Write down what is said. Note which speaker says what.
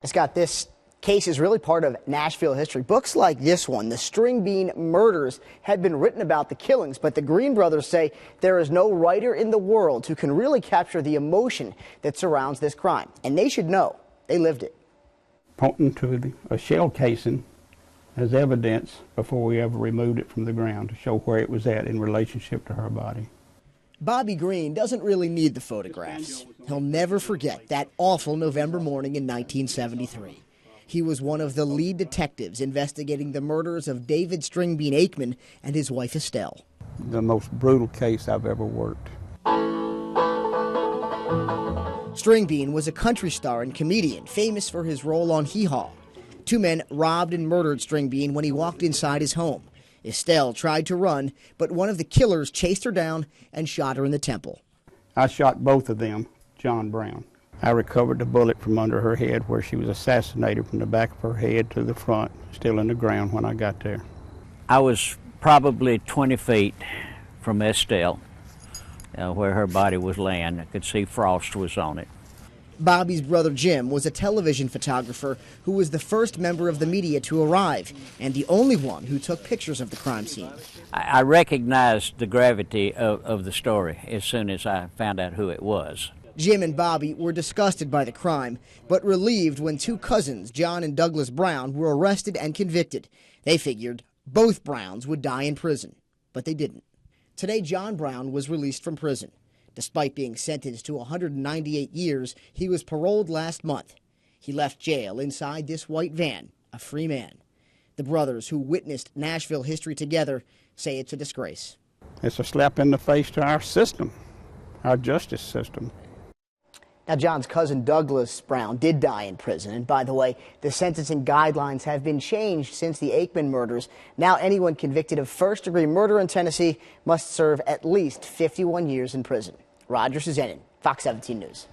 Speaker 1: Scott, this case is really part of Nashville history. Books like this one, the Stringbean murders, had been written about the killings, but the Green brothers say there is no writer in the world who can really capture the emotion that surrounds this crime. And they should know. They lived it.
Speaker 2: Pointing to a shell casing as evidence before we ever removed it from the ground to show where it was at in relationship to her body.
Speaker 1: Bobby Green doesn't really need the photographs. He'll never forget that awful November morning in 1973. He was one of the lead detectives investigating the murders of David Stringbean Aikman and his wife Estelle.
Speaker 2: The most brutal case I've ever worked.
Speaker 1: Stringbean was a country star and comedian, famous for his role on Hee Haw. Two men robbed and murdered Stringbean when he walked inside his home. Estelle tried to run, but one of the killers chased her down and shot her in the temple.
Speaker 2: I shot both of them, John Brown. I recovered the bullet from under her head where she was assassinated from the back of her head to the front, still in the ground when I got there.
Speaker 3: I was probably 20 feet from Estelle, where her body was laying. I could see frost was on it.
Speaker 1: Bobby's brother Jim was a television photographer who was the first member of the media to arrive and the only one who took pictures of the crime scene.
Speaker 3: I recognized the gravity of the story as soon as I found out who it was.
Speaker 1: Jim and Bobby were disgusted by the crime, but relieved when two cousins, John and Douglas Brown, were arrested and convicted. They figured both Browns would die in prison, but they didn't. Today, John Brown was released from prison. Despite being sentenced to 198 years, he was paroled last month. He left jail inside this white van, a free man. The brothers who witnessed Nashville history together say it's a disgrace.
Speaker 2: It's a slap in the face to our system, our justice system.
Speaker 1: Now, John's cousin Douglas Brown did die in prison. And by the way, the sentencing guidelines have been changed since the Aikman murders. Now, anyone convicted of first-degree murder in Tennessee must serve at least 51 years in prison. Roger Suzanin, Fox 17 News.